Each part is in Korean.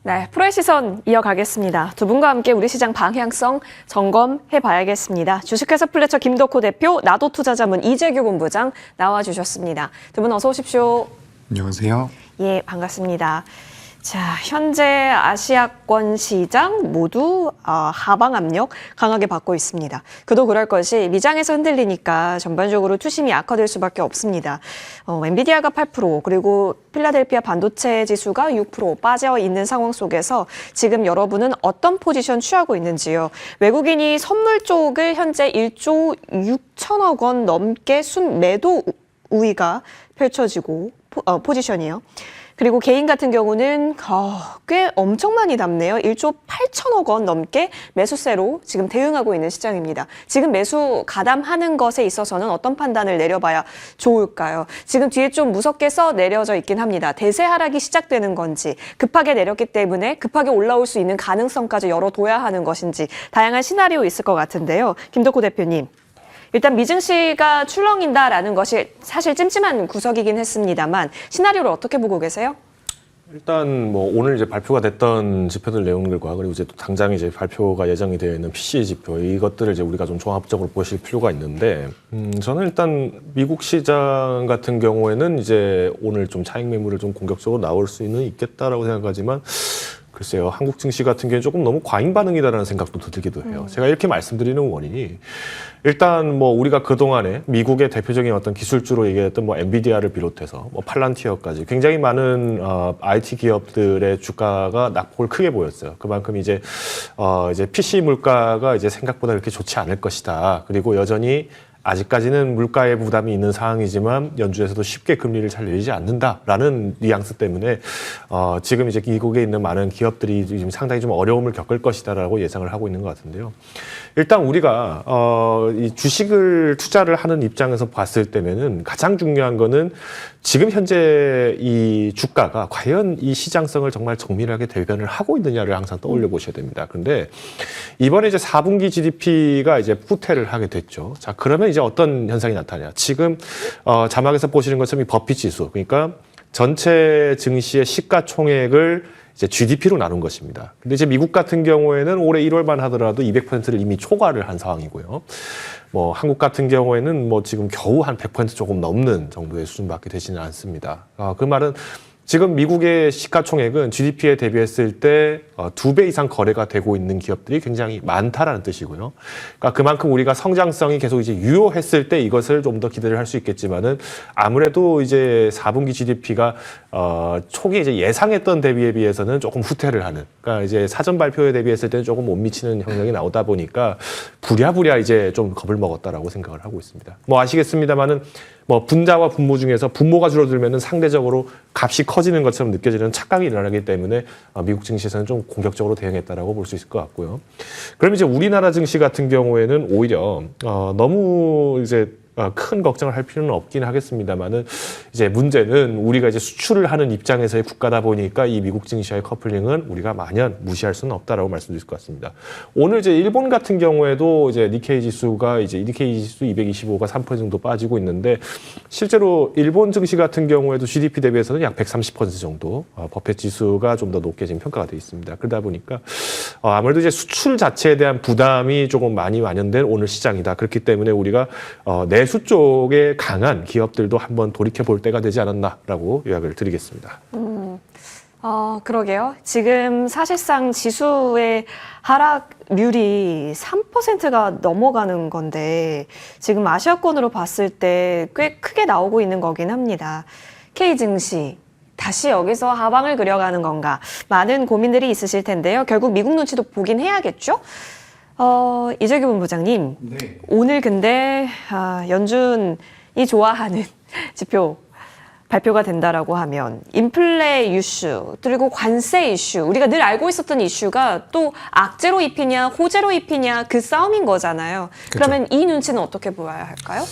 네, 프로의 시선 이어가겠습니다. 두 분과 함께 우리 시장 방향성 점검해 봐야겠습니다. 주식회사 플래처 김덕호 대표, 나도투자자문 이재규 본부장 나와주셨습니다. 두 분 어서 오십시오. 안녕하세요. 예, 반갑습니다. 자, 현재 아시아권 시장 모두 하방 압력 강하게 받고 있습니다. 그도 그럴 것이 미장에서 흔들리니까 전반적으로 투심이 악화될 수밖에 없습니다. 엔비디아가 8%, 그리고 필라델피아 반도체 지수가 6% 빠져 있는 상황 속에서 지금 여러분은 어떤 포지션 취하고 있는지요? 외국인이 선물 쪽을 현재 1조 6천억 원 넘게 순매도 우위가 펼쳐지고 포지션이요. 그리고 개인 같은 경우는 꽤 엄청 많이 남네요. 1조 8천억 원 넘게 매수세로 지금 대응하고 있는 시장입니다. 지금 매수 가담하는 것에 있어서는 어떤 판단을 내려봐야 좋을까요? 지금 뒤에 좀 무섭게 써 내려져 있긴 합니다. 대세 하락이 시작되는 건지, 급하게 내렸기 때문에 급하게 올라올 수 있는 가능성까지 열어둬야 하는 것인지 다양한 시나리오 있을 것 같은데요. 김덕호 대표님. 일단 미증시가 출렁인다라는 것이 사실 찜찜한 구석이긴 했습니다만 시나리오를 어떻게 보고 계세요? 일단 뭐 오늘 이제 발표가 됐던 지표들 내용들과 그리고 이제 또 당장 이제 발표가 예정이 되어 있는 PCE 지표 이것들을 이제 우리가 좀 종합적으로 보실 필요가 있는데 저는 일단 미국 시장 같은 경우에는 이제 오늘 좀 차익 매물을 좀 공격적으로 나올 수는 있겠다라고 생각하지만 글쎄요, 한국 증시 같은 경우는 조금 너무 과잉 반응이다라는 생각도 들기도 해요. 제가 이렇게 말씀드리는 원인이 일단 뭐 우리가 그동안에 미국의 대표적인 어떤 기술주로 얘기했던 뭐 엔비디아를 비롯해서 뭐 팔란티어까지 굉장히 많은 IT 기업들의 주가가 낙폭을 크게 보였어요. 그만큼 이제 PC 물가가 이제 생각보다 그렇게 좋지 않을 것이다. 그리고 여전히 아직까지는 물가의 부담이 있는 상황이지만 연준에서도 쉽게 금리를 잘 내리지 않는다라는 뉘앙스 때문에 지금 이제 미국에 있는 많은 기업들이 지금 상당히 좀 어려움을 겪을 것이다라고 예상을 하고 있는 것 같은데요. 일단 우리가 이 주식을 투자를 하는 입장에서 봤을 때면은 가장 중요한 거는 지금 현재 이 주가가 과연 이 시장성을 정말 정밀하게 대변을 하고 있느냐를 항상 떠올려 보셔야 됩니다. 그런데 이번에 이제 4분기 GDP가 이제 후퇴를 하게 됐죠. 자, 그러면 이제 어떤 현상이 나타나냐? 지금 자막에서 보시는 것처럼 이 버핏 지수, 그러니까 전체 증시의 시가총액을 이제 GDP로 나눈 것입니다. 근데 이제 미국 같은 경우에는 올해 1월만 하더라도 200%를 이미 초과를 한 상황이고요. 뭐 한국 같은 경우에는 뭐 지금 겨우 한 100% 조금 넘는 정도의 수준밖에 되지는 않습니다. 그 말은 지금 미국의 시가총액은 GDP에 대비했을 때 2배 이상 거래가 되고 있는 기업들이 굉장히 많다라는 뜻이고요. 그러니까 그만큼 우리가 성장성이 계속 이제 유효했을 때 이것을 좀 더 기대를 할 수 있겠지만은 아무래도 이제 4분기 GDP가 초기 이제 예상했던 대비에 비해서는 조금 후퇴를 하는. 그러니까 이제 사전 발표에 대비했을 때는 조금 못 미치는 형량이 나오다 보니까 부랴부랴 이제 좀 겁을 먹었다라고 생각을 하고 있습니다. 뭐 아시겠습니다만은 뭐 분자와 분모 중에서 분모가 줄어들면은 상대적으로 값이 커지는 것처럼 느껴지는 착각이 일어나기 때문에 미국 증시에서는 좀 공격적으로 대응했다라고 볼 수 있을 것 같고요. 그럼 이제 우리나라 증시 같은 경우에는 오히려 너무 이제 큰 걱정을 할 필요는 없긴 하겠습니다만은 이제 문제는 우리가 이제 수출을 하는 입장에서의 국가다 보니까 이 미국 증시와의 커플링은 우리가 마냥 무시할 수는 없다라고 말씀드릴 것 같습니다. 오늘 이제 일본 같은 경우에도 이제 니케이 지수가 이제 니케이 지수 225가 3% 정도 빠지고 있는데 실제로 일본 증시 같은 경우에도 GDP 대비해서는 약 130% 정도 버핏 지수가 좀 더 높게 지금 평가가 되어 있습니다. 그러다 보니까 아무래도 이제 수출 자체에 대한 부담이 조금 많이 완연된 오늘 시장이다. 그렇기 때문에 우리가 내수 쪽에 강한 기업들도 한번 돌이켜 볼 때가 되지 않았나라고 요약을 드리겠습니다. 그러게요. 지금 사실상 지수의 하락률이 3%가 넘어가는 건데 지금 아시아권으로 봤을 때 꽤 크게 나오고 있는 거긴 합니다. K증시. 다시 여기서 하방을 그려가는 건가? 많은 고민들이 있으실 텐데요. 결국 미국 눈치도 보긴 해야겠죠? 이재규 본부장님, 네. 오늘 근데 연준이 좋아하는 지표 발표가 된다라고 하면 인플레 이슈 그리고 관세 이슈, 우리가 늘 알고 있었던 이슈가 또 악재로 입히냐 호재로 입히냐 그 싸움인 거잖아요. 그쵸. 그러면 이 눈치는 어떻게 보아야 할까요?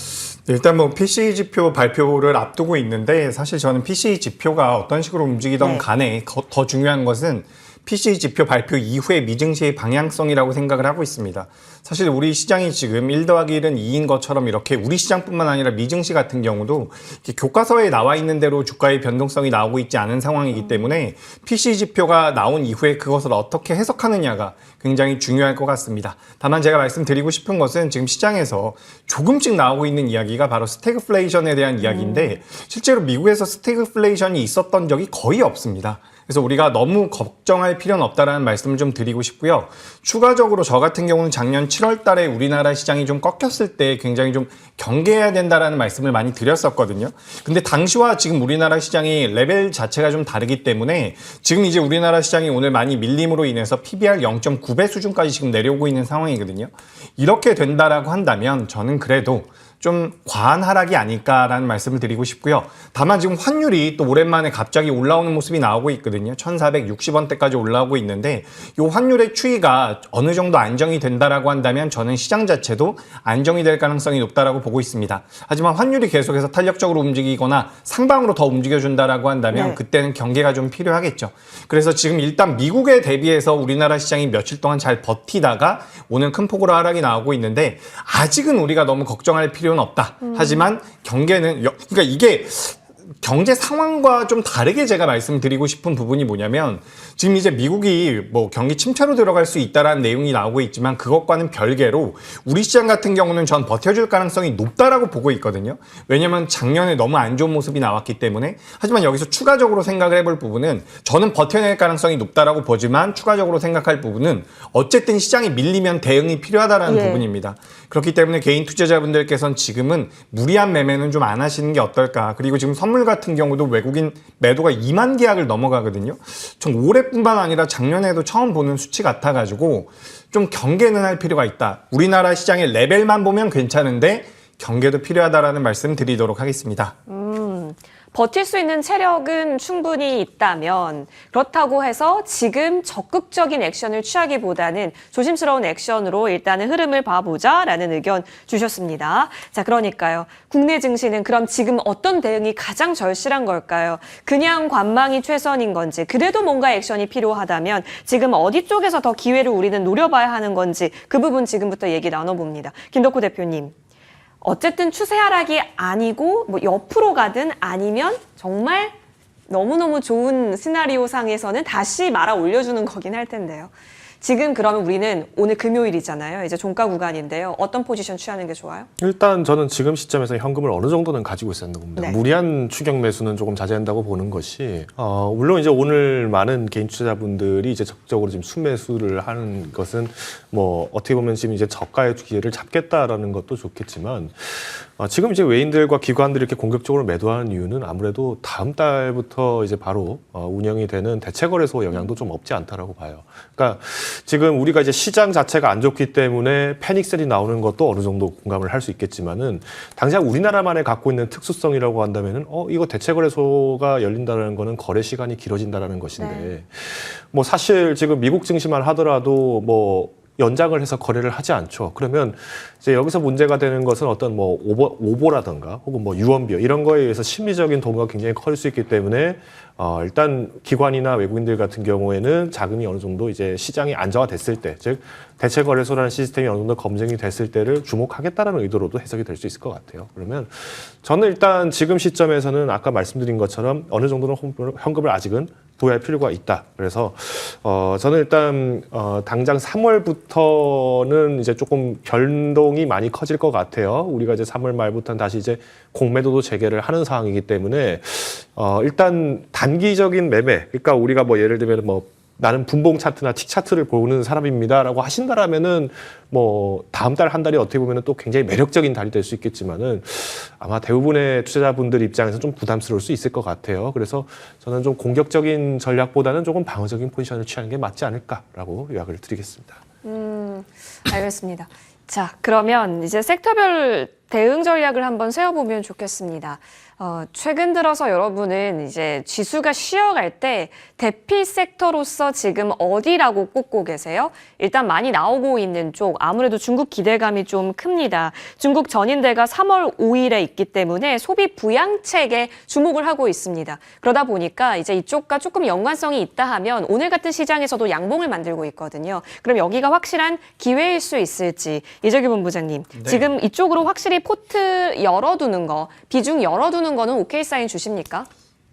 일단 뭐 PCE 지표 발표를 앞두고 있는데 사실 저는 PCE 지표가 어떤 식으로 움직이던 간에 더 중요한 것은 PCE 지표 발표 이후의 미증시의 방향성이라고 생각을 하고 있습니다. 사실 우리 시장이 지금 1+1은 2인 것처럼 이렇게 우리 시장뿐만 아니라 미증시 같은 경우도 교과서에 나와 있는 대로 주가의 변동성이 나오고 있지 않은 상황이기 때문에 PCE 지표가 나온 이후에 그것을 어떻게 해석하느냐가 굉장히 중요할 것 같습니다. 다만 제가 말씀드리고 싶은 것은 지금 시장에서 조금씩 나오고 있는 이야기가 바로 스태그플레이션에 대한 이야기인데 실제로 미국에서 스태그플레이션이 있었던 적이 거의 없습니다. 그래서 우리가 너무 걱정할 필요는 없다라는 말씀을 좀 드리고 싶고요. 추가적으로 저 같은 경우는 작년 7월 달에 우리나라 시장이 좀 꺾였을 때 굉장히 좀 경계해야 된다라는 말씀을 많이 드렸었거든요. 근데 당시와 지금 우리나라 시장이 레벨 자체가 좀 다르기 때문에 지금 이제 우리나라 시장이 오늘 많이 밀림으로 인해서 PBR 0.9배 수준까지 지금 내려오고 있는 상황이거든요. 이렇게 된다라고 한다면 저는 그래도 좀 과한 하락이 아닐까라는 말씀을 드리고 싶고요. 다만 지금 환율이 또 오랜만에 갑자기 올라오는 모습이 나오고 있거든요. 1,460원대까지 올라오고 있는데 이 환율의 추이가 어느 정도 안정이 된다라고 한다면 저는 시장 자체도 안정이 될 가능성이 높다라고 보고 있습니다. 하지만 환율이 계속해서 탄력적으로 움직이거나 상방으로 더 움직여준다라고 한다면 네. 그때는 경계가 좀 필요하겠죠. 그래서 지금 일단 미국에 대비해서 우리나라 시장이 며칠 동안 잘 버티다가 오늘 큰 폭으로 하락이 나오고 있는데 아직은 우리가 너무 걱정할 필요는 없다. 하지만 경계는 그러니까 이게 경제 상황과 좀 다르게 제가 말씀드리고 싶은 부분이 뭐냐면 지금 이제 미국이 뭐 경기 침체로 들어갈 수 있다라는 내용이 나오고 있지만 그것과는 별개로 우리 시장 같은 경우는 전 버텨줄 가능성이 높다라고 보고 있거든요. 왜냐면 작년에 너무 안 좋은 모습이 나왔기 때문에. 하지만 여기서 추가적으로 생각을 해볼 부분은 저는 버텨낼 가능성이 높다라고 보지만 추가적으로 생각할 부분은 어쨌든 시장이 밀리면 대응이 필요하다라는 예. 부분입니다. 그렇기 때문에 개인 투자자분들께서는 지금은 무리한 매매는 좀 안 하시는 게 어떨까. 그리고 지금 선물 같은 경우도 외국인 매도가 2만 계약을 넘어가거든요. 전 올해뿐만 아니라 작년에도 처음 보는 수치 같아가지고 좀 경계는 할 필요가 있다. 우리나라 시장의 레벨만 보면 괜찮은데 경계도 필요하다라는 말씀 드리도록 하겠습니다. 버틸 수 있는 체력은 충분히 있다면 그렇다고 해서 지금 적극적인 액션을 취하기보다는 조심스러운 액션으로 일단은 흐름을 봐보자라는 의견 주셨습니다. 자, 그러니까요. 국내 증시는 그럼 지금 어떤 대응이 가장 절실한 걸까요? 그냥 관망이 최선인 건지 그래도 뭔가 액션이 필요하다면 지금 어디 쪽에서 더 기회를 우리는 노려봐야 하는 건지 그 부분 지금부터 얘기 나눠봅니다. 김덕호 대표님. 어쨌든 추세 하락이 아니고 뭐 옆으로 가든 아니면 정말 너무너무 좋은 시나리오 상에서는 다시 말아 올려주는 거긴 할 텐데요. 지금 그러면 우리는 오늘 금요일이잖아요. 이제 종가 구간인데요. 어떤 포지션 취하는 게 좋아요? 일단 저는 지금 시점에서 현금을 어느 정도는 가지고 있어야 된다고 봅니다. 네. 무리한 추격 매수는 조금 자제한다고 보는 것이 물론 이제 오늘 많은 개인 투자자분들이 이제 적극적으로 지금 순매수를 하는 것은 뭐 어떻게 보면 지금 이제 저가의 기회를 잡겠다라는 것도 좋겠지만 지금 이제 외인들과 기관들이 이렇게 공격적으로 매도하는 이유는 아무래도 다음 달부터 이제 바로 운영이 되는 대체거래소 영향도 좀 없지 않다라고 봐요. 그러니까 지금 우리가 이제 시장 자체가 안 좋기 때문에 패닉셀이 나오는 것도 어느 정도 공감을 할 수 있겠지만은 당장 우리나라만에 갖고 있는 특수성이라고 한다면은 이거 대체거래소가 열린다는 거는 거래 시간이 길어진다라는 것인데 네. 뭐 사실 지금 미국 증시만 하더라도 뭐 연장을 해서 거래를 하지 않죠. 그러면 이제 여기서 문제가 되는 것은 어떤 뭐 오보라든가 혹은 뭐 유언비어 이런 거에 의해서 심리적인 동요가 굉장히 커질 수 있기 때문에 일단 기관이나 외국인들 같은 경우에는 자금이 어느 정도 이제 시장이 안정화됐을 때, 즉 대체거래소라는 시스템이 어느 정도 검증이 됐을 때를 주목하겠다라는 의도로도 해석이 될 수 있을 것 같아요. 그러면 저는 일단 지금 시점에서는 아까 말씀드린 것처럼 어느 정도는 현금을 아직은 보유할 필요가 있다. 그래서 저는 일단 당장 3월부터는 이제 조금 변동이 많이 커질 것 같아요. 우리가 이제 3월 말부터는 다시 이제 공매도도 재개를 하는 상황이기 때문에 일단 단기적인 매매, 그러니까 우리가 뭐 예를 들면 뭐 나는 분봉 차트나 틱 차트를 보는 사람입니다라고 하신다라면은 뭐 다음 달 한 달이 어떻게 보면은 또 굉장히 매력적인 달이 될 수 있겠지만은 아마 대부분의 투자자분들 입장에서 좀 부담스러울 수 있을 것 같아요. 그래서 저는 좀 공격적인 전략보다는 조금 방어적인 포지션을 취하는 게 맞지 않을까라고 요약을 드리겠습니다. 알겠습니다. 자, 그러면 이제 섹터별 대응 전략을 한번 세워보면 좋겠습니다. 최근 들어서 여러분은 이제 지수가 쉬어갈 때 대피 섹터로서 지금 어디라고 꼽고 계세요? 일단 많이 나오고 있는 쪽, 아무래도 중국 기대감이 좀 큽니다. 중국 전인대가 3월 5일에 있기 때문에 소비 부양책에 주목을 하고 있습니다. 그러다 보니까 이제 이쪽과 조금 연관성이 있다 하면 오늘 같은 시장에서도 양봉을 만들고 있거든요. 그럼 여기가 확실한 기회일 수 있을지, 이재규 본부장님, 네. 지금 이쪽으로 확실히 포트 열어두는 거, 비중 열어두는 거는 오케이 사인 주십니까?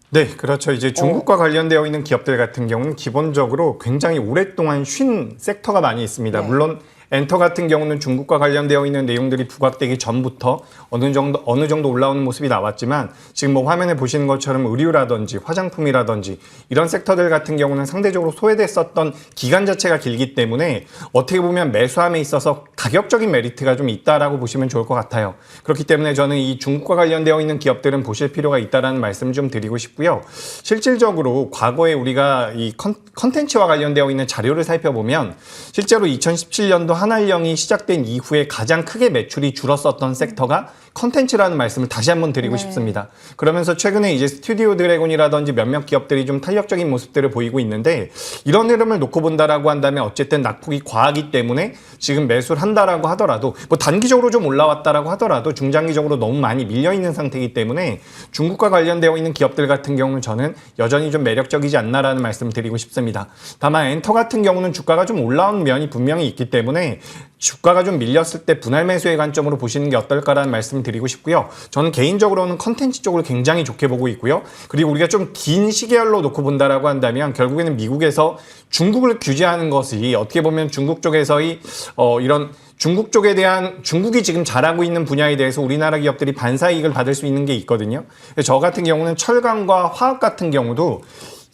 네, 그렇죠. 이제 중국과 관련되어 있는 기업들 같은 경우는 기본적으로 굉장히 오랫동안 쉰 섹터가 많이 있습니다. 네. 물론 엔터 같은 경우는 중국과 관련되어 있는 내용들이 부각되기 전부터 어느 정도 올라오는 모습이 나왔지만 지금 뭐 화면에 보시는 것처럼 의류라든지 화장품이라든지 이런 섹터들 같은 경우는 상대적으로 소외됐었던 기간 자체가 길기 때문에 어떻게 보면 매수함에 있어서 가격적인 메리트가 좀 있다라고 보시면 좋을 것 같아요. 그렇기 때문에 저는 이 중국과 관련되어 있는 기업들은 보실 필요가 있다라는 말씀 좀 드리고 싶고요. 실질적으로 과거에 우리가 이 컨텐츠와 관련되어 있는 자료를 살펴보면 실제로 2017년도 한알령이 시작된 이후에 가장 크게 매출이 줄었었던 섹터가 컨텐츠라는 말씀을 다시 한번 드리고 싶습니다. 그러면서 최근에 이제 스튜디오 드래곤이라든지 몇몇 기업들이 좀 탄력적인 모습들을 보이고 있는데 이런 흐름을 놓고 본다라고 한다면 어쨌든 낙폭이 과하기 때문에 지금 매수를 한다라고 하더라도 뭐 단기적으로 좀 올라왔다라고 하더라도 중장기적으로 너무 많이 밀려 있는 상태이기 때문에 중국과 관련되어 있는 기업들 같은 경우는 저는 여전히 좀 매력적이지 않나라는 말씀을 드리고 싶습니다. 다만 엔터 같은 경우는 주가가 좀 올라온 면이 분명히 있기 때문에 주가가 좀 밀렸을 때 분할 매수의 관점으로 보시는 게 어떨까라는 말씀을 드리고 싶고요. 저는 개인적으로는 컨텐츠 쪽을 굉장히 좋게 보고 있고요. 그리고 우리가 좀 긴 시계열로 놓고 본다라고 한다면 결국에는 미국에서 중국을 규제하는 것이 어떻게 보면 중국 쪽에서의 이런 중국 쪽에 대한 중국이 지금 잘하고 있는 분야에 대해서 우리나라 기업들이 반사이익을 받을 수 있는 게 있거든요. 저 같은 경우는 철강과 화학 같은 경우도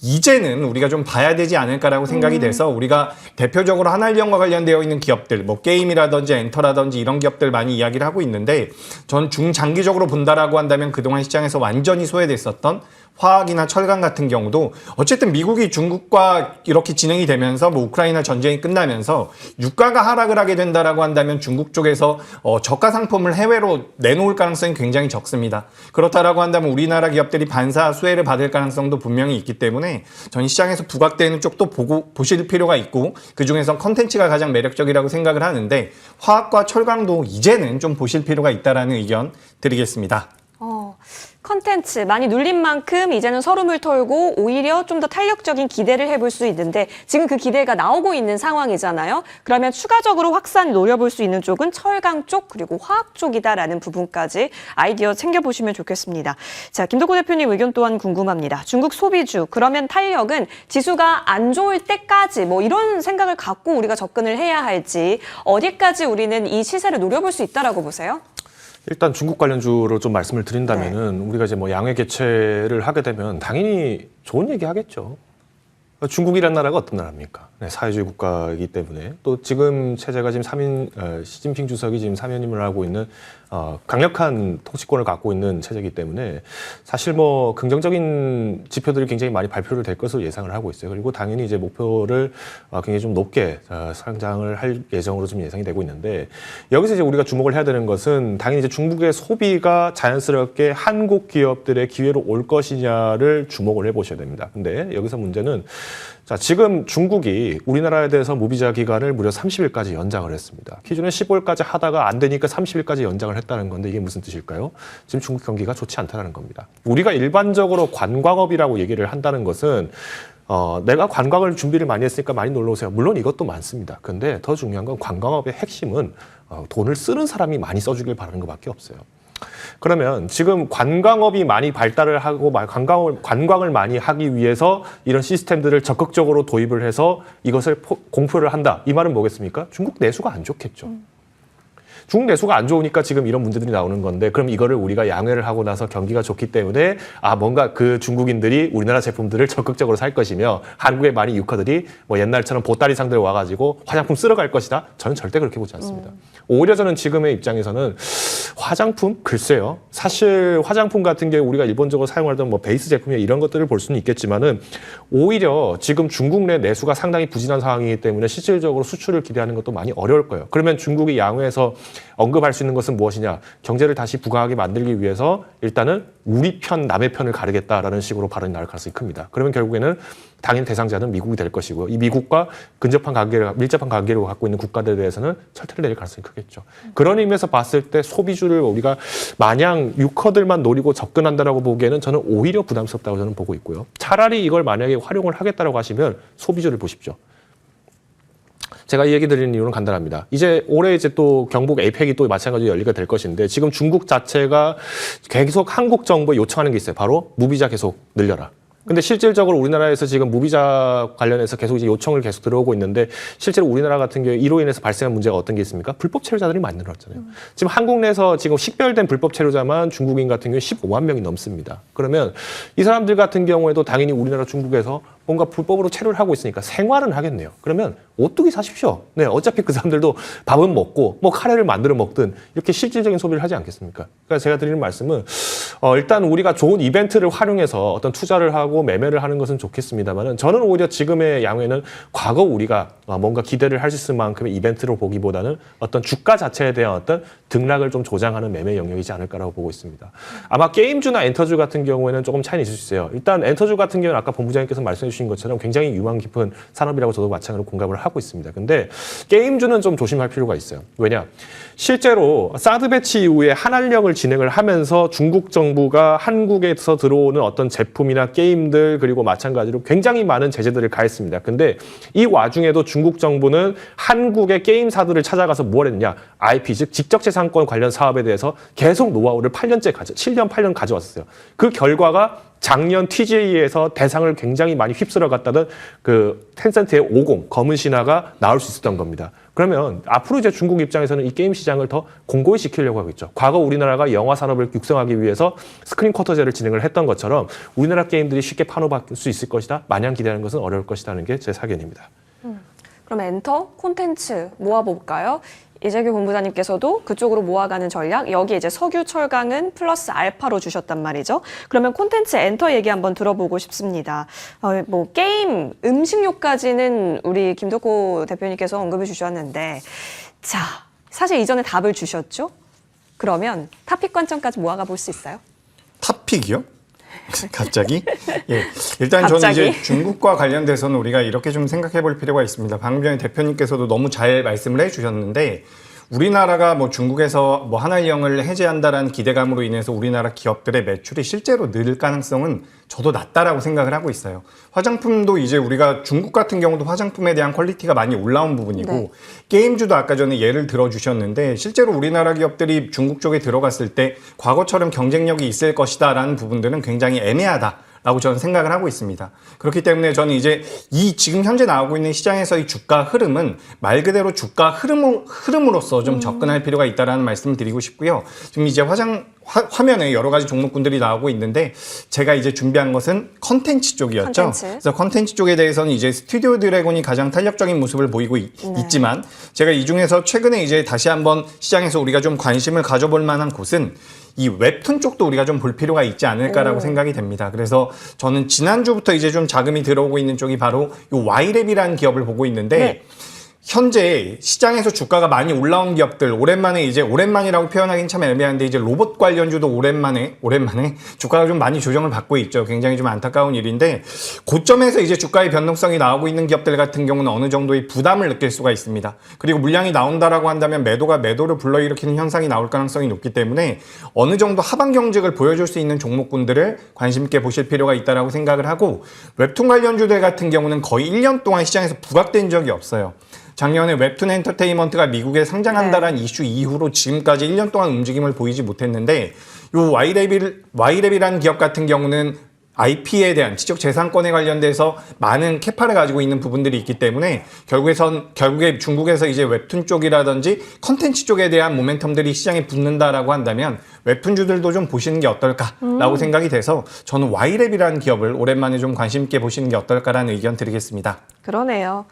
이제는 우리가 좀 봐야 되지 않을까라고 생각이 돼서 우리가 대표적으로 한알령과 관련되어 있는 기업들, 뭐 게임이라든지 엔터라든지 이런 기업들 많이 이야기를 하고 있는데 전 중장기적으로 본다라고 한다면 그동안 시장에서 완전히 소외됐었던 화학이나 철강 같은 경우도 어쨌든 미국이 중국과 이렇게 진행이 되면서 뭐 우크라이나 전쟁이 끝나면서 유가가 하락을 하게 된다라고 한다면 중국 쪽에서 저가 상품을 해외로 내놓을 가능성이 굉장히 적습니다. 그렇다라고 한다면 우리나라 기업들이 반사 수혜를 받을 가능성도 분명히 있기 때문에 전 시장에서 부각되는 쪽도 보실 필요가 있고 그중에서 컨텐츠가 가장 매력적이라고 생각을 하는데 화학과 철강도 이제는 좀 보실 필요가 있다라는 의견 드리겠습니다. 컨텐츠 많이 눌린 만큼 이제는 서름을 털고 오히려 좀 더 탄력적인 기대를 해볼 수 있는데 지금 그 기대가 나오고 있는 상황이잖아요. 그러면 추가적으로 확산 노려볼 수 있는 쪽은 철강 쪽 그리고 화학 쪽이다라는 부분까지 아이디어 챙겨보시면 좋겠습니다. 자, 김덕호 대표님 의견 또한 궁금합니다. 중국 소비주 그러면 탄력은 지수가 안 좋을 때까지 뭐 이런 생각을 갖고 우리가 접근을 해야 할지 어디까지 우리는 이 시세를 노려볼 수 있다라고 보세요? 일단 중국 관련주로 좀 말씀을 드린다면은 우리가 이제 뭐 양회 개최를 하게 되면 당연히 좋은 얘기 하겠죠. 중국이란 나라가 어떤 나라입니까? 네, 사회주의 국가이기 때문에 또 지금 체제가 지금 시진핑 주석이 지금 3연임을 하고 있는 강력한 통치권을 갖고 있는 체제이기 때문에 사실 뭐 긍정적인 지표들이 굉장히 많이 발표를 될 것으로 예상을 하고 있어요. 그리고 당연히 이제 목표를 굉장히 좀 높게 상장을 할 예정으로 좀 예상이 되고 있는데 여기서 이제 우리가 주목을 해야 되는 것은 당연히 이제 중국의 소비가 자연스럽게 한국 기업들의 기회로 올 것이냐를 주목을 해보셔야 됩니다. 근데 여기서 문제는 자, 지금 중국이 우리나라에 대해서 무비자 기간을 무려 30일까지 연장을 했습니다. 기존에 15일까지 하다가 안 되니까 30일까지 연장을 했다는 건데 이게 무슨 뜻일까요? 지금 중국 경기가 좋지 않다는 겁니다. 우리가 일반적으로 관광업이라고 얘기를 한다는 것은 내가 관광을 준비를 많이 했으니까 많이 놀러 오세요. 물론 이것도 많습니다. 근데 더 중요한 건 관광업의 핵심은 돈을 쓰는 사람이 많이 써주길 바라는 것밖에 없어요. 그러면 지금 관광업이 많이 발달을 하고 관광을 많이 하기 위해서 이런 시스템들을 적극적으로 도입을 해서 이것을 공표를 한다. 이 말은 뭐겠습니까? 중국 내수가 안 좋겠죠. 중국 내수가 안 좋으니까 지금 이런 문제들이 나오는 건데 그럼 이거를 우리가 양회를 하고 나서 경기가 좋기 때문에 뭔가 그 중국인들이 우리나라 제품들을 적극적으로 살 것이며 한국의 많이 유커들이 뭐 옛날처럼 보따리 상들 와가지고 화장품 쓸어갈 것이다. 저는 절대 그렇게 보지 않습니다. 오히려 저는 지금의 입장에서는 화장품? 글쎄요. 사실 화장품 같은 게 우리가 일본적으로 사용하던 뭐 베이스 제품이나 이런 것들을 볼 수는 있겠지만은 오히려 지금 중국 내 내수가 상당히 부진한 상황이기 때문에 실질적으로 수출을 기대하는 것도 많이 어려울 거예요. 그러면 중국이 양회에서 언급할 수 있는 것은 무엇이냐? 경제를 다시 부강하게 만들기 위해서 일단은 우리 편, 남의 편을 가르겠다라는 식으로 발언이 나올 가능성이 큽니다. 그러면 결국에는 당연 대상자는 미국이 될 것이고요. 이 미국과 근접한 관계를, 밀접한 관계를 갖고 있는 국가들에 대해서는 철퇴를 내릴 가능성이 크겠죠. 그런 의미에서 봤을 때 소비주를 우리가 마냥 유커들만 노리고 접근한다라고 보기에는 저는 오히려 부담스럽다고 저는 보고 있고요. 차라리 이걸 만약에 활용을 하겠다라고 하시면 소비주를 보십시오. 제가 이 얘기 드리는 이유는 간단합니다. 이제 올해 이제 또 경북 에이펙이 또 마찬가지로 열리게 될 것인데 지금 중국 자체가 계속 한국 정부에 요청하는 게 있어요. 바로 무비자 계속 늘려라. 근데 실질적으로 우리나라에서 지금 무비자 관련해서 계속 이제 요청을 계속 들어오고 있는데 실제로 우리나라 같은 경우에 이로 인해서 발생한 문제가 어떤 게 있습니까? 불법 체류자들이 많이 늘었잖아요. 지금 한국 내에서 지금 식별된 불법 체류자만 중국인 같은 경우에 15만 명이 넘습니다. 그러면 이 사람들 같은 경우에도 당연히 우리나라 중국에서 뭔가 불법으로 체류를 하고 있으니까 생활은 하겠네요. 그러면 오뚜기 사십시오. 네, 어차피 그 사람들도 밥은 먹고 뭐 카레를 만들어 먹든 이렇게 실질적인 소비를 하지 않겠습니까? 그러니까 제가 드리는 말씀은 일단 우리가 좋은 이벤트를 활용해서 어떤 투자를 하고 매매를 하는 것은 좋겠습니다만은 저는 오히려 지금의 양회는 과거 우리가 뭔가 기대를 할 수 있을 만큼의 이벤트로 보기보다는 어떤 주가 자체에 대한 어떤 등락을 좀 조장하는 매매 영역이지 않을까라고 보고 있습니다. 아마 게임주나 엔터주 같은 경우에는 조금 차이는 있을 수 있어요. 일단 엔터주 같은 경우는 아까 본부장님께서 말씀해 주신 것처럼 굉장히 유망 깊은 산업이라고 저도 마찬가지로 공감을 하고 있습니다. 근데 게임주는 좀 조심할 필요가 있어요. 왜냐? 실제로 사드 배치 이후에 한한령을 진행을 하면서 중국 정부가 한국에서 들어오는 어떤 제품이나 게임들 그리고 마찬가지로 굉장히 많은 제재들을 가했습니다. 근데 이 와중에도 중국 정부는 한국의 게임사들을 찾아가서 뭘 했느냐? IP, 즉 지적재산권 관련 사업에 대해서 계속 노하우를 7년, 8년 가져왔어요. 그 결과가 작년 TGA에서 대상을 굉장히 많이 휩쓸어 갔다던 그 텐센트의 50 검은 신화가 나올 수 있었던 겁니다. 그러면 앞으로 이제 중국 입장에서는 이 게임 시장을 더 공고히 시키려고 하겠죠. 과거 우리나라가 영화 산업을 육성하기 위해서 스크린 쿼터제를 진행을 했던 것처럼 우리나라 게임들이 쉽게 판호받을 수 있을 것이다. 마냥 기대하는 것은 어려울 것이라는 게 제 사견입니다. 그럼 엔터, 콘텐츠 모아볼까요? 이재규 본부장님께서도 그쪽으로 모아가는 전략, 여기 이제 석유, 철강은 플러스 알파로 주셨단 말이죠. 그러면 콘텐츠 엔터 얘기 한번 들어보고 싶습니다. 뭐 게임, 음식료까지는 우리 김덕호 대표님께서 언급해 주셨는데, 자, 사실 이전에 답을 주셨죠? 그러면 탑픽 관점까지 모아가 볼 수 있어요? 탑픽이요? 갑자기? 예. 일단 저는 갑자기? 이제 중국과 관련돼서는 우리가 이렇게 좀 생각해 볼 필요가 있습니다. 방금 전에 대표님께서도 너무 잘 말씀을 해 주셨는데 우리나라가 뭐 중국에서 뭐 한한령을 해제한다라는 기대감으로 인해서 우리나라 기업들의 매출이 실제로 늘 가능성은 저도 낮다라고 생각을 하고 있어요. 화장품도 이제 우리가 중국 같은 경우도 화장품에 대한 퀄리티가 많이 올라온 부분이고 네. 게임주도 아까 전에 예를 들어주셨는데 실제로 우리나라 기업들이 중국 쪽에 들어갔을 때 과거처럼 경쟁력이 있을 것이다라는 부분들은 굉장히 애매하다. 라고 저는 생각을 하고 있습니다. 그렇기 때문에 저는 이제 이 지금 현재 나오고 있는 시장에서의 주가 흐름은 말 그대로 주가 흐름으로서 좀 접근할 필요가 있다라는 말씀을 드리고 싶고요. 지금 이제 화면에 여러 가지 종목군들이 나오고 있는데 제가 이제 준비한 것은 컨텐츠 쪽이었죠. 컨텐츠. 그래서 컨텐츠 쪽에 대해서는 이제 스튜디오 드래곤이 가장 탄력적인 모습을 보이고 있지만 제가 이 중에서 최근에 이제 다시 한번 시장에서 우리가 좀 관심을 가져볼 만한 곳은 이 웹툰 쪽도 우리가 좀 볼 필요가 있지 않을까라고 생각이 됩니다. 그래서 저는 지난주부터 이제 좀 자금이 들어오고 있는 쪽이 바로 이 Y랩이라는 기업을 보고 있는데 네. 현재 시장에서 주가가 많이 올라온 기업들 오랜만이라고 표현하기는 참 애매한데 이제 로봇 관련주도 오랜만에 주가가 좀 많이 조정을 받고 있죠. 굉장히 좀 안타까운 일인데 고점에서 이제 주가의 변동성이 나오고 있는 기업들 같은 경우는 어느 정도의 부담을 느낄 수가 있습니다. 그리고 물량이 나온다라고 한다면 매도가 매도를 불러일으키는 현상이 나올 가능성이 높기 때문에 어느 정도 하방 경직을 보여줄 수 있는 종목군들을 관심 있게 보실 필요가 있다라고 생각을 하고 웹툰 관련주들 같은 경우는 거의 1년 동안 시장에서 부각된 적이 없어요. 작년에 웹툰 엔터테인먼트가 미국에 상장한다라는 이슈 이후로 지금까지 1년 동안 움직임을 보이지 못했는데 이 Y랩이라는 기업 같은 경우는 IP에 대한 지적재산권에 관련돼서 많은 캐파를 가지고 있는 부분들이 있기 때문에 결국에 중국에서 이제 웹툰 쪽이라든지 컨텐츠 쪽에 대한 모멘텀들이 시장에 붙는다라고 한다면 웹툰주들도 좀 보시는 게 어떨까라고 생각이 돼서 저는 Y랩이라는 기업을 오랜만에 좀 관심 있게 보시는 게 어떨까라는 의견 드리겠습니다. 그러네요.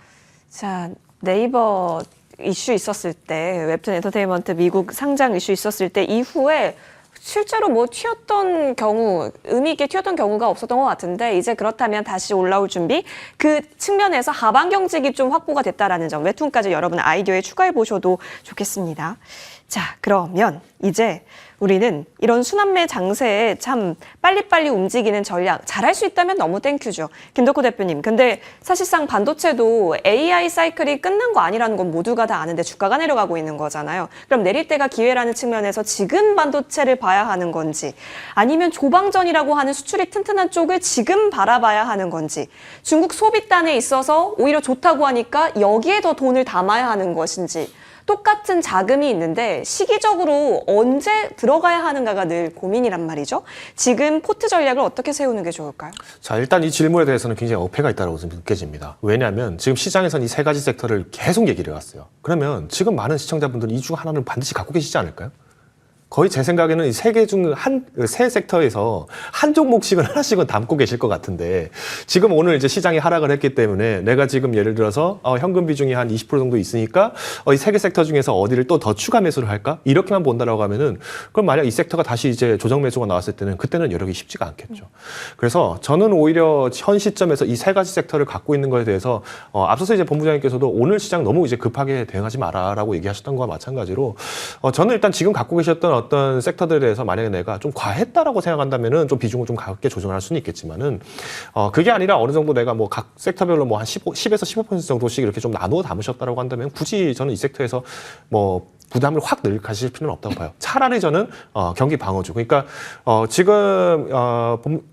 자, 네이버 이슈 있었을 때, 웹툰 엔터테인먼트 미국 상장 이슈 있었을 때 이후에 실제로 뭐 의미 있게 튀었던 경우가 없었던 것 같은데 이제 그렇다면 다시 올라올 준비, 그 측면에서 하방 경직이 좀 확보가 됐다라는 점, 웹툰까지 여러분 아이디어에 추가해 보셔도 좋겠습니다. 자, 그러면 이제 우리는 이런 순환매 장세에 참 빨리빨리 움직이는 전략 잘할 수 있다면 너무 땡큐죠. 김덕호 대표님. 근데 사실상 반도체도 AI 사이클이 끝난 거 아니라는 건 모두가 다 아는데 주가가 내려가고 있는 거잖아요. 그럼 내릴 때가 기회라는 측면에서 지금 반도체를 봐야 하는 건지 아니면 조방전이라고 하는 수출이 튼튼한 쪽을 지금 바라봐야 하는 건지 중국 소비단에 있어서 오히려 좋다고 하니까 여기에 더 돈을 담아야 하는 것인지 똑같은 자금이 있는데 시기적으로 언제 들어가야 하는가가 늘 고민이란 말이죠. 지금 포트 전략을 어떻게 세우는 게 좋을까요? 자, 일단 이 질문에 대해서는 굉장히 어폐가 있다고 느껴집니다. 왜냐하면 지금 시장에서는 이 세 가지 섹터를 계속 얘기를 해왔어요. 그러면 지금 많은 시청자분들은 이 중 하나는 반드시 갖고 계시지 않을까요? 거의 제 생각에는 이 세 개 중 세 섹터에서 한 종목씩은 하나씩은 담고 계실 것 같은데 지금 오늘 이제 시장이 하락을 했기 때문에 내가 지금 예를 들어서 현금 비중이 한 20% 정도 있으니까 이 세 개 섹터 중에서 어디를 또 더 추가 매수를 할까? 이렇게만 본다라고 하면은 그럼 만약 이 섹터가 다시 이제 조정 매수가 나왔을 때는 그때는 여력이 쉽지가 않겠죠. 그래서 저는 오히려 현 시점에서 이 세 가지 섹터를 갖고 있는 것에 대해서 앞서서 이제 본부장님께서도 오늘 시장 너무 이제 급하게 대응하지 마라라고 얘기하셨던 거와 마찬가지로 저는 일단 지금 갖고 계셨던 어떤 섹터들에 대해서 만약에 내가 좀 과했다라고 생각한다면은 좀 비중을 좀 가볍게 조정할 수는 있겠지만은 그게 아니라 어느 정도 내가 뭐 각 섹터별로 뭐 한 10에서 15% 정도씩 이렇게 좀 나누어 담으셨다라고 한다면 굳이 저는 이 섹터에서 뭐 부담을 확 가실 필요는 없다고 봐요. 차라리 저는 경기 방어주. 그러니까 지금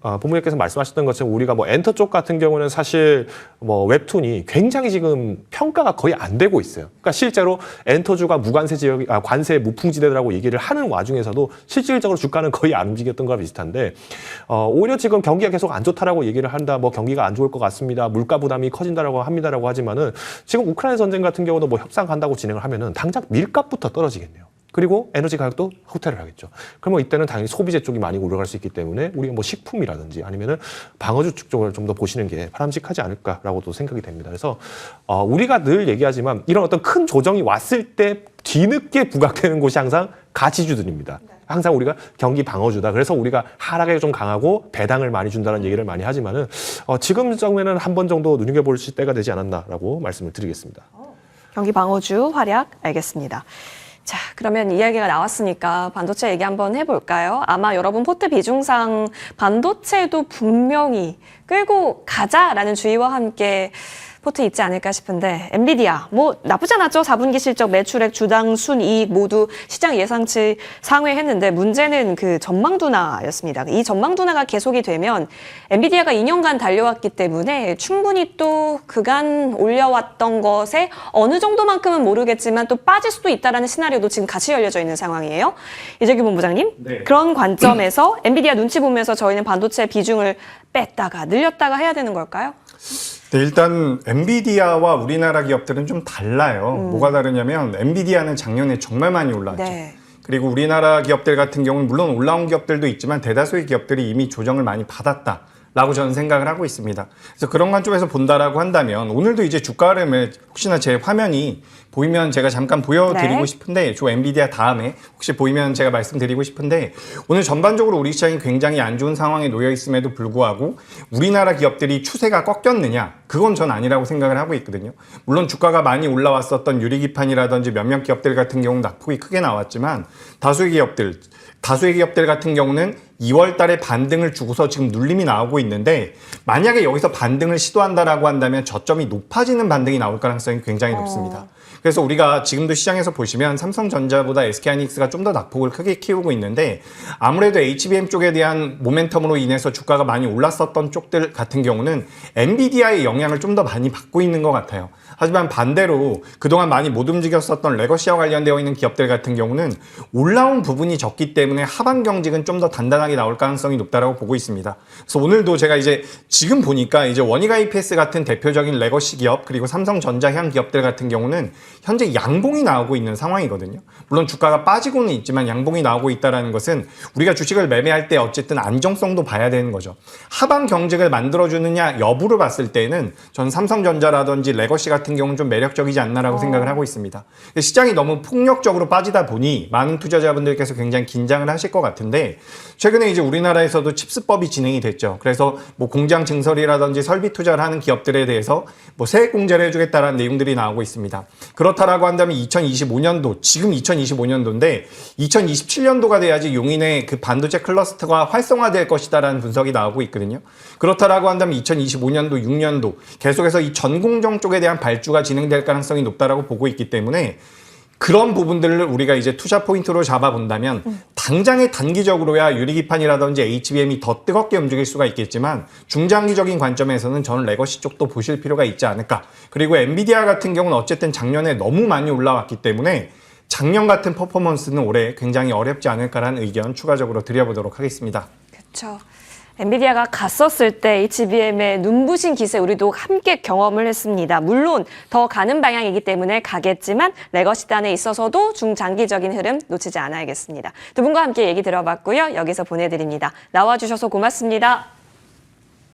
본부장께서 말씀하셨던 것처럼 우리가 뭐 엔터 쪽 같은 경우는 사실 뭐 웹툰이 굉장히 지금 평가가 거의 안 되고 있어요. 그러니까 실제로 엔터주가 무관세 지역, 관세 무풍지대라고 얘기를 하는 와중에서도 실질적으로 주가는 거의 안 움직였던 거와 비슷한데 오히려 지금 경기가 계속 안 좋다라고 얘기를 한다. 뭐 경기가 안 좋을 것 같습니다. 물가 부담이 커진다라고 합니다라고 하지만은 지금 우크라이나 전쟁 같은 경우도 뭐 협상 간다고 진행을 하면은 당장 밀값부터 떨어지겠네요. 그리고 에너지 가격도 후퇴를 하겠죠. 그러면 이때는 당연히 소비재 쪽이 많이 올라갈 수 있기 때문에 우리가 뭐 식품이라든지 아니면은 방어주 쪽을 좀 더 보시는 게 바람직하지 않을까라고도 생각이 됩니다. 그래서 우리가 늘 얘기하지만 이런 어떤 큰 조정이 왔을 때 뒤늦게 부각되는 곳이 항상 가치주들입니다. 항상 우리가 경기 방어주다. 그래서 우리가 하락에 좀 강하고 배당을 많이 준다는 얘기를 많이 하지만은 지금 정도에는 한 번 정도 눈여겨볼 때가 되지 않았나라고 말씀을 드리겠습니다. 경기 방어주 활약 알겠습니다. 자, 그러면 이야기가 나왔으니까 반도체 얘기 한번 해볼까요? 아마 여러분 포트 비중상 반도체도 분명히 끌고 가자라는 주의와 함께 포트 있지 않을까 싶은데 엔비디아 뭐 나쁘지 않았죠. 4분기 실적, 매출액, 주당 순이익 모두 시장 예상치 상회했는데 문제는 그 전망 둔화였습니다. 이 전망 둔화가 계속이 되면 엔비디아가 2년간 달려왔기 때문에 충분히 또 그간 올려왔던 것에 어느 정도만큼은 모르겠지만 또 빠질 수도 있다라는 시나리오도 지금 같이 열려져 있는 상황이에요. 이재규 본부장님, 네. 그런 관점에서 엔비디아 눈치 보면서 저희는 반도체 비중을 뺐다가 늘렸다가 해야 되는 걸까요? 네, 일단 엔비디아와 우리나라 기업들은 좀 달라요. 뭐가 다르냐면 엔비디아는 작년에 정말 많이 올라왔죠. 네. 그리고 우리나라 기업들 같은 경우는 물론 올라온 기업들도 있지만 대다수의 기업들이 이미 조정을 많이 받았다라고 저는 생각을 하고 있습니다. 그래서 그런 관점에서 본다라고 한다면 오늘도 이제 주가 흐름을 혹시나 제 화면이 보이면 제가 잠깐 보여드리고 네. 싶은데 저 엔비디아 다음에 혹시 보이면 제가 말씀드리고 싶은데 오늘 전반적으로 우리 시장이 굉장히 안 좋은 상황에 놓여 있음에도 불구하고 우리나라 기업들이 추세가 꺾였느냐 그건 전 아니라고 생각을 하고 있거든요. 물론 주가가 많이 올라왔었던 유리기판이라든지 몇몇 기업들 같은 경우는 낙폭이 크게 나왔지만 다수의 기업들 같은 경우는 2월 달에 반등을 주고서 지금 눌림이 나오고 있는데 만약에 여기서 반등을 시도한다라고 한다면 저점이 높아지는 반등이 나올 가능성이 굉장히 높습니다. 그래서 우리가 지금도 시장에서 보시면 삼성전자보다 SK하이닉스가 좀 더 낙폭을 크게 키우고 있는데 아무래도 HBM 쪽에 대한 모멘텀으로 인해서 주가가 많이 올랐었던 쪽들 같은 경우는 엔비디아의 영향을 좀 더 많이 받고 있는 것 같아요. 하지만 반대로 그동안 많이 못 움직였었던 레거시와 관련되어 있는 기업들 같은 경우는 올라온 부분이 적기 때문에 하반 경직은 좀 더 단단하게 나올 가능성이 높다라고 보고 있습니다. 그래서 오늘도 제가 이제 지금 보니까 이제 원익 IPS 같은 대표적인 레거시 기업 그리고 삼성전자향 기업들 같은 경우는 현재 양봉이 나오고 있는 상황이거든요. 물론 주가가 빠지고는 있지만 양봉이 나오고 있다는 것은 우리가 주식을 매매할 때 어쨌든 안정성도 봐야 되는 거죠. 하방 경직을 만들어주느냐 여부를 봤을 때는 전 삼성전자라든지 레거시 같은 경우는 좀 매력적이지 않나라고 생각을 하고 있습니다. 시장이 너무 폭력적으로 빠지다 보니 많은 투자자분들께서 굉장히 긴장을 긴장을 하실 것 같은데 최근에 이제 우리나라에서도 칩스법이 진행이 됐죠. 그래서 뭐 공장 증설이라든지 설비 투자를 하는 기업들에 대해서 뭐 세액 공제를 해주겠다라는 내용들이 나오고 있습니다. 그렇다라고 한다면 2025년도, 지금 2025년도인데 2027년도가 돼야지 용인의 그 반도체 클러스터가 활성화될 것이다라는 분석이 나오고 있거든요. 그렇다라고 한다면 2025년도, 6년도 계속해서 이 전공정 쪽에 대한 발주가 진행될 가능성이 높다라고 보고 있기 때문에 그런 부분들을 우리가 이제 투자 포인트로 잡아본다면 당장의 단기적으로야 유리기판이라든지 HBM이 더 뜨겁게 움직일 수가 있겠지만 중장기적인 관점에서는 저는 레거시 쪽도 보실 필요가 있지 않을까. 그리고 엔비디아 같은 경우는 어쨌든 작년에 너무 많이 올라왔기 때문에 작년 같은 퍼포먼스는 올해 굉장히 어렵지 않을까라는 의견 추가적으로 드려보도록 하겠습니다. 그렇죠. 엔비디아가 갔었을 때 HBM의 눈부신 기세 우리도 함께 경험을 했습니다. 물론 더 가는 방향이기 때문에 가겠지만 레거시단에 있어서도 중장기적인 흐름 놓치지 않아야겠습니다. 두 분과 함께 얘기 들어봤고요. 여기서 보내드립니다. 나와주셔서 고맙습니다.